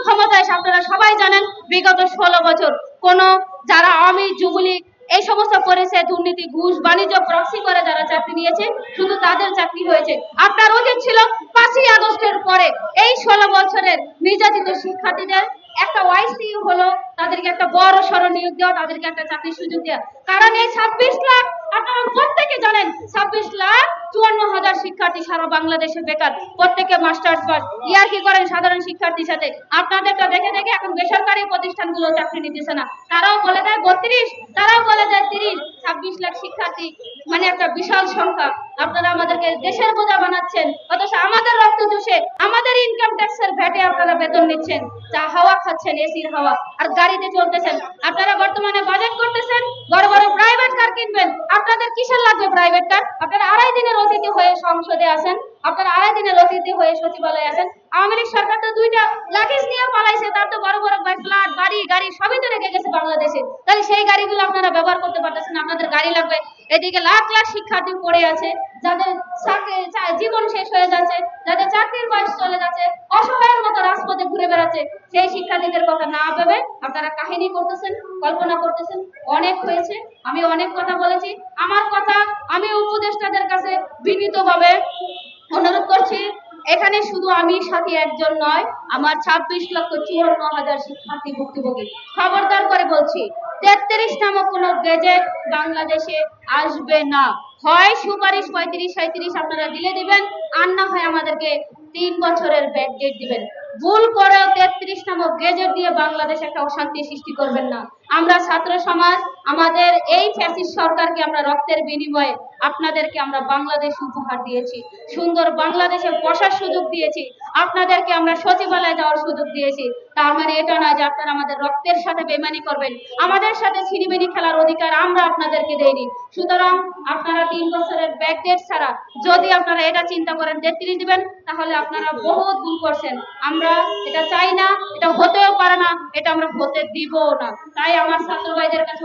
ক্ষমতায় এসে আপনারা সবাই জানেন বিগত 16 বছর কোন যারা আওয়ামী যুবলীগ এই সমস্ত করেছে, দুর্নীতি ঘুষ বাণিজ্য প্রক্সি করে যারা চাকরি নিয়েছে শুধু তাদের চাকরি হয়েছে। আপনার উচিত ছিল 5ই আগস্টের পরে এই 16 বছরের নির্যাতিত শিক্ষার্থীদের একটা ওয়াইসি হলো তাদেরকে একটা বড় সড় নিয়োগ দেওয়া, তাদেরকে একটা চাকরির সুযোগ দেওয়া। কারণ এই 26 লাখ আপনারা প্রত্যেকে জানেন 26 লাখ 54,000 শিক্ষার্থী সারা বাংলাদেশে বেকার, প্রত্যেকে মাস্টার্স পাস ইয়ার কি করেন সাধারণ শিক্ষার্থীর সাথে। আপনাদেরটা দেখে দেখে এখন বেসরকারি প্রতিষ্ঠানগুলো চাকরি নিতেছে না, তারাও বলে দেয় 32, তারাও বলে দেয় 30। 26 লাখ শিক্ষার্থী মানে একটা বিশাল সংখ্যা। আপনারা আমাদেরকে দেশের বোঝা বানাচ্ছেন, অথচ আমাদের রক্ত চুষে আমাদের ইনকাম ট্যাক্সের ভ্যাটে আপনারা বেতন নিচ্ছেন, যা হাওয়া খাচ্ছেন এসির হাওয়া আর গাড়িতে চলতেছেন। আপনারা বর্তমানে বাজেট করতেছেন বড় বড় প্রাইভেট কার কিনবেন। আপনাদের কিসের লাগবে প্রাইভেট কার? আপনারা 2.5 দিনের অতিথি হয়ে সংসদে আসেন, আপনারা 2.5 দিনের অতিথি হয়ে সচিবালয়ে আসেন। আওয়ামী লীগ সরকার তো 2টা লাগেজ নিয়ে পালাইছে, তার তো বড় বড় ফ্ল্যাট বাড়ি গাড়ি সবই তো রেখে গেছে বাংলাদেশে। তাহলে সেই গাড়িগুলো আপনারা ব্যবহার করতে পারতেছেন, আপনাদের গাড়ি লাগবে। এদিকে লাখ লাখ শিক্ষার্থী পড়ে আছে, যাদের জীবন শেষ হয়ে যাচ্ছে, যাদের চাকরির বয়স চলে যাচ্ছে, অসহায়ের মতো রাজপথে ঘুরে বেড়াচ্ছে, সেই শিক্ষার্থীদের কথা না ভেবে আপনারা কাহিনী করতেছেন, কল্পনা করতেছেন। অনেক হয়েছে, আমি অনেক কথা বলেছি। আমার কথা আমি উপদেষ্টাদের কাছে বিনীতভাবে অনুরোধ করছি, এখানে শুধু আমি সাথী একজন নয়, আমার 26,54,000 শিক্ষার্থী ভুক্তভোগী। খবরদার করে বলছি 33 নামক কোন গেজেট বাংলাদেশে আসবে না। হয় সুপারিশ 35-37 আপনারা দিবেন, আর না হয় আমাদেরকে 3 বছরের ব্যাকডেট দিবেন। ভুল করে 33 নামক গেজেট দিয়ে বাংলাদেশে একটা অশান্তি সৃষ্টি করবেন না। আমরা ছাত্র সমাজ আমাদের এই ফ্যাসিস্ট সরকারকে আমরা রক্তের বিনিময়ে আপনাদেরকে আমরা বাংলাদেশ উপহার দিয়েছি, সুন্দর বাংলাদেশে বসার সুযোগ দিয়েছি, আপনাদেরকে আমরা সচিবালয়ে যাওয়ার সুযোগ দিয়েছি। তার মানে এটা নয় যে আপনারা আমাদের রক্তের সাথে বেইমানি করবেন, আমাদের সাথে ছিনিমিনি খেলার অধিকার আমরা আপনাদেরকে দেইনি। সুতরাং আপনারা 3 বছরের ব্যাকডেট ছাড়া যদি আপনারা এটা চিন্তা করেন 33 দিবেন, তাহলে আপনারা বহুত ভুল করছেন। আমরা এটা চাই না, এটা হতেও পারে না, এটা আমরা হতে দিব না। তাই আমার ছাত্র ভাইদের কাছে